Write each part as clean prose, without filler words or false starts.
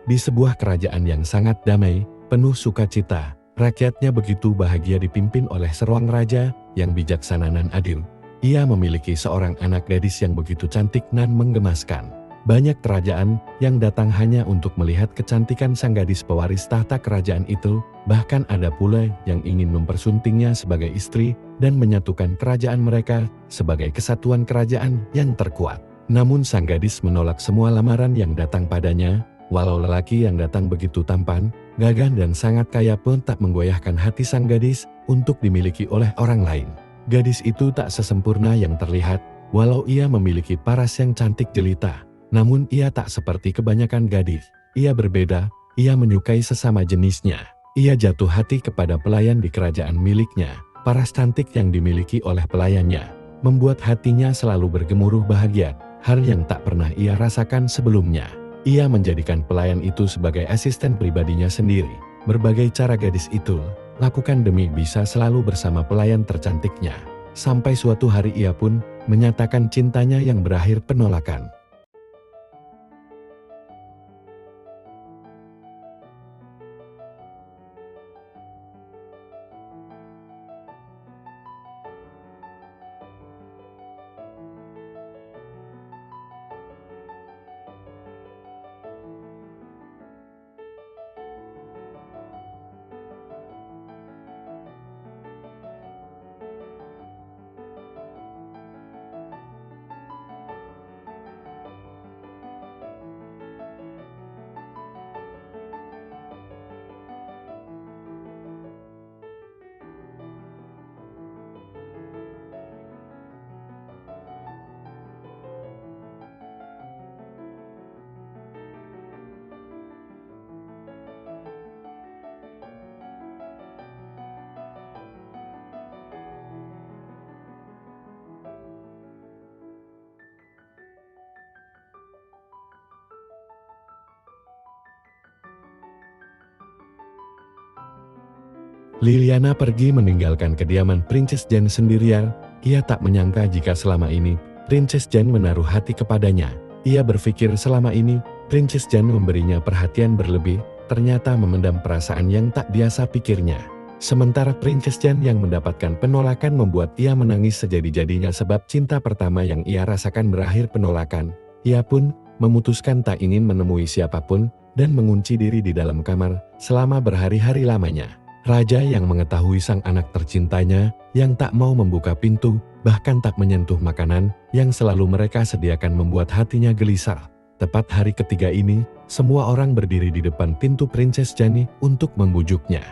Di sebuah kerajaan yang sangat damai, penuh sukacita, rakyatnya begitu bahagia dipimpin oleh seorang raja yang bijaksana dan adil. Ia memiliki seorang anak gadis yang begitu cantik dan menggemaskan. Banyak kerajaan yang datang hanya untuk melihat kecantikan sang gadis pewaris tahta kerajaan itu, bahkan ada pula yang ingin mempersuntingnya sebagai istri dan menyatukan kerajaan mereka sebagai kesatuan kerajaan yang terkuat. Namun sang gadis menolak semua lamaran yang datang padanya, walau lelaki yang datang begitu tampan, gagah dan sangat kaya pun tak menggoyahkan hati sang gadis untuk dimiliki oleh orang lain. Gadis itu tak sesempurna yang terlihat, walau ia memiliki paras yang cantik jelita. Namun ia tak seperti kebanyakan gadis. Ia berbeda, ia menyukai sesama jenisnya. Ia jatuh hati kepada pelayan di kerajaan miliknya. Paras cantik yang dimiliki oleh pelayannya membuat hatinya selalu bergemuruh bahagia, hal yang tak pernah ia rasakan sebelumnya. Ia menjadikan pelayan itu sebagai asisten pribadinya sendiri. Berbagai cara gadis itu lakukan demi bisa selalu bersama pelayan tercantiknya. Sampai suatu hari ia pun menyatakan cintanya yang berakhir penolakan. Liliana pergi meninggalkan kediaman Princess Jane sendirian. Ia tak menyangka jika selama ini Princess Jane menaruh hati kepadanya. Ia berpikir selama ini Princess Jane memberinya perhatian berlebih, ternyata memendam perasaan yang tak biasa pikirnya. Sementara Princess Jane yang mendapatkan penolakan membuat ia menangis sejadi-jadinya sebab cinta pertama yang ia rasakan berakhir penolakan. Ia pun memutuskan tak ingin menemui siapapun dan mengunci diri di dalam kamar selama berhari-hari lamanya. Raja yang mengetahui sang anak tercintanya yang tak mau membuka pintu, bahkan tak menyentuh makanan yang selalu mereka sediakan membuat hatinya gelisah. Tepat hari ketiga ini, semua orang berdiri di depan pintu Princess Jane untuk membujuknya.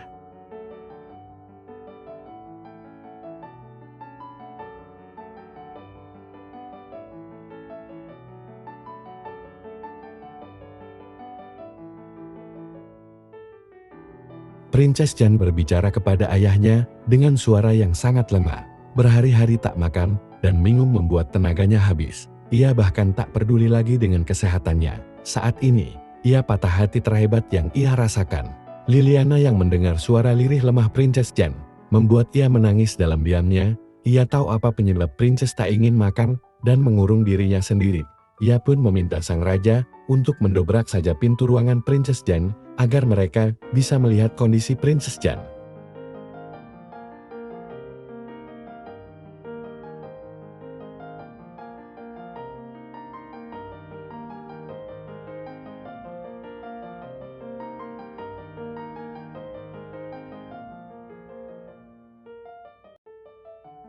Princess Jane berbicara kepada ayahnya dengan suara yang sangat lemah. Berhari-hari tak makan dan minum membuat tenaganya habis. Ia bahkan tak peduli lagi dengan kesehatannya. Saat ini, ia patah hati terhebat yang ia rasakan. Liliana yang mendengar suara lirih lemah Princess Jane membuat ia menangis dalam diamnya. Ia tahu apa penyebab Princess tak ingin makan dan mengurung dirinya sendiri. Ia pun meminta sang raja untuk mendobrak saja pintu ruangan Princess Jane agar mereka bisa melihat kondisi Princess Jane.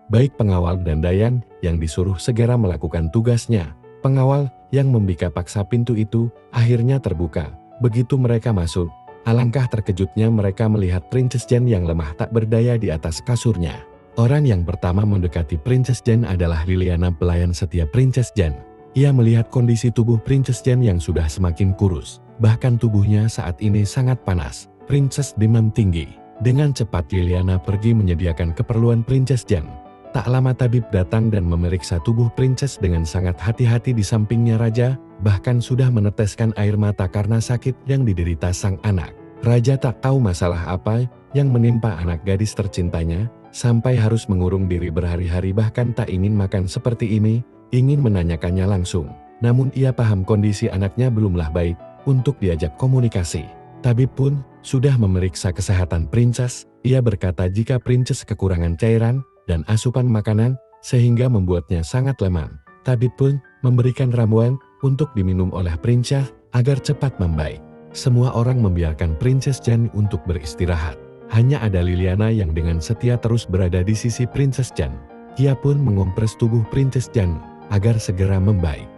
Baik pengawal dan Dayan yang disuruh segera melakukan tugasnya. Pengawal yang membika paksa pintu itu akhirnya terbuka. Begitu mereka masuk, alangkah terkejutnya mereka melihat Princess Jane yang lemah tak berdaya di atas kasurnya. Orang yang pertama mendekati Princess Jane adalah Liliana, pelayan setia Princess Jane. Ia melihat kondisi tubuh Princess Jane yang sudah semakin kurus. Bahkan tubuhnya saat ini sangat panas. Princess demam tinggi. Dengan cepat Liliana pergi menyediakan keperluan Princess Jane. Tak lama tabib datang dan memeriksa tubuh Princess dengan sangat hati-hati. Di sampingnya raja, bahkan sudah meneteskan air mata karena sakit yang diderita sang anak. Raja tak tahu masalah apa yang menimpa anak gadis tercintanya, sampai harus mengurung diri berhari-hari bahkan tak ingin makan seperti ini, ingin menanyakannya langsung. Namun ia paham kondisi anaknya belumlah baik, untuk diajak komunikasi. Tabib pun sudah memeriksa kesehatan Princess. Ia berkata jika Princess kekurangan cairan dan asupan makanan sehingga membuatnya sangat lemah. Tabib pun memberikan ramuan untuk diminum oleh Princess agar cepat membaik. Semua orang membiarkan Princess Jan untuk beristirahat. Hanya ada Liliana yang dengan setia terus berada di sisi Princess Jan. Ia pun mengompres tubuh Princess Jan agar segera membaik.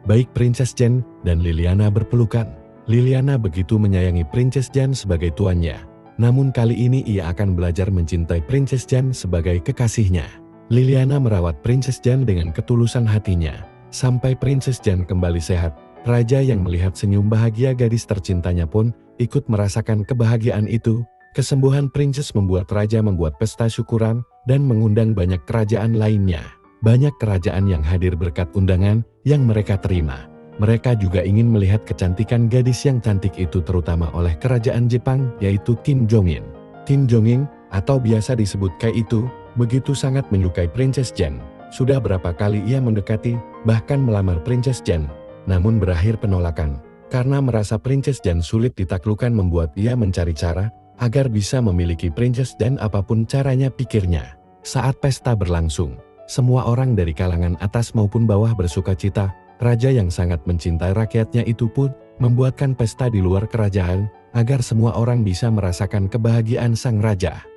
Baik Princess Jan dan Liliana berpelukan. Liliana begitu menyayangi Princess Jan sebagai tuannya. Namun kali ini ia akan belajar mencintai Princess Jan sebagai kekasihnya. Liliana merawat Princess Jan dengan ketulusan hatinya. Sampai Princess Jan kembali sehat, raja yang melihat senyum bahagia gadis tercintanya pun ikut merasakan kebahagiaan itu. Kesembuhan Princess membuat raja membuat pesta syukuran dan mengundang banyak kerajaan lainnya. Banyak kerajaan yang hadir berkat undangan yang mereka terima. Mereka juga ingin melihat kecantikan gadis yang cantik itu terutama oleh kerajaan Jepang yaitu Kim Jong-in. Kim Jong-in atau biasa disebut Kai itu begitu sangat menyukai Princess Jan. Sudah berapa kali ia mendekati bahkan melamar Princess Jan. Namun berakhir penolakan. Karena merasa Princess Jan sulit ditaklukkan membuat ia mencari cara agar bisa memiliki Princess Jan apapun caranya pikirnya. Saat pesta berlangsung, semua orang dari kalangan atas maupun bawah bersukacita. Raja yang sangat mencintai rakyatnya itu pun membuatkan pesta di luar kerajaan agar semua orang bisa merasakan kebahagiaan sang raja.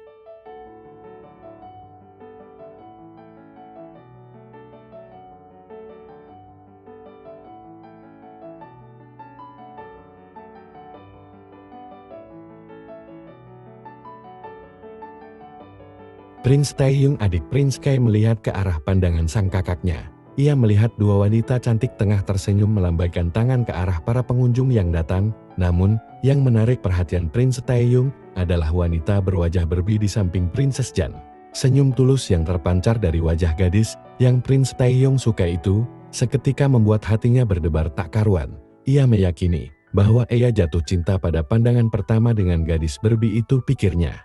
Prince Taehyung adik Prince Kai melihat ke arah pandangan sang kakaknya. Ia melihat dua wanita cantik tengah tersenyum melambaikan tangan ke arah para pengunjung yang datang. Namun, yang menarik perhatian Prince Taehyung adalah wanita berwajah berbi di samping Princess Jan. Senyum tulus yang terpancar dari wajah gadis yang Prince Taehyung suka itu seketika membuat hatinya berdebar tak karuan. Ia meyakini bahwa ia jatuh cinta pada pandangan pertama dengan gadis berbi itu, pikirnya.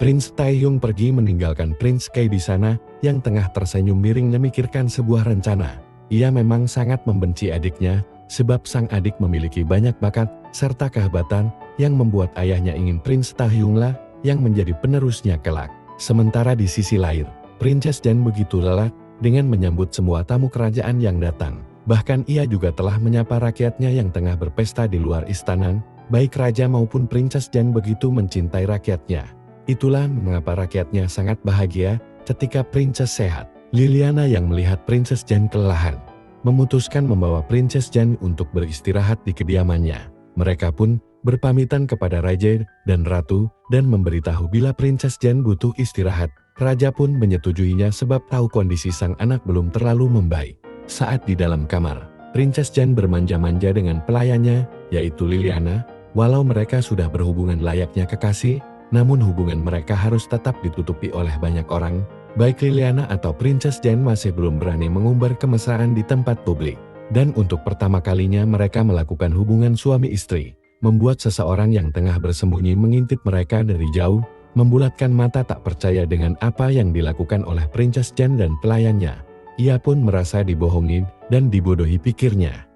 Prince Taehyung pergi meninggalkan Prince Kai di sana yang tengah tersenyum miring memikirkan sebuah rencana. Ia memang sangat membenci adiknya sebab sang adik memiliki banyak bakat serta kehebatan yang membuat ayahnya ingin Prince Taehyung lah yang menjadi penerusnya kelak. Sementara di sisi lain, Princess Jan begitu lelah dengan menyambut semua tamu kerajaan yang datang. Bahkan ia juga telah menyapa rakyatnya yang tengah berpesta di luar istana. Baik raja maupun Princess Jan begitu mencintai rakyatnya. Itulah mengapa rakyatnya sangat bahagia ketika Princess sehat. Liliana yang melihat Princess Jan kelelahan, memutuskan membawa Princess Jan untuk beristirahat di kediamannya. Mereka pun berpamitan kepada Raja dan Ratu dan memberitahu bila Princess Jan butuh istirahat. Raja pun menyetujuinya sebab tahu kondisi sang anak belum terlalu membaik. Saat di dalam kamar, Princess Jan bermanja-manja dengan pelayannya, yaitu Liliana. Walau mereka sudah berhubungan layaknya kekasih, namun hubungan mereka harus tetap ditutupi oleh banyak orang. Baik Liliana atau Princess Jan masih belum berani mengumbar kemesraan di tempat publik. Dan untuk pertama kalinya mereka melakukan hubungan suami istri, membuat seseorang yang tengah bersembunyi mengintip mereka dari jauh, membulatkan mata tak percaya dengan apa yang dilakukan oleh Princess Jan dan pelayannya. Ia pun merasa dibohongi dan dibodohi, pikirnya.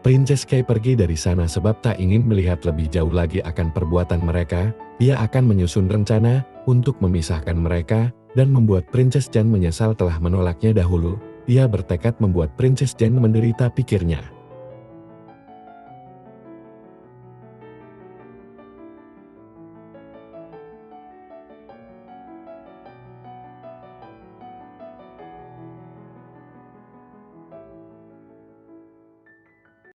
Princess Kay pergi dari sana sebab tak ingin melihat lebih jauh lagi akan perbuatan mereka. Ia akan menyusun rencana untuk memisahkan mereka dan membuat Princess Jan menyesal telah menolaknya dahulu. Ia bertekad membuat Princess Jan menderita, pikirnya.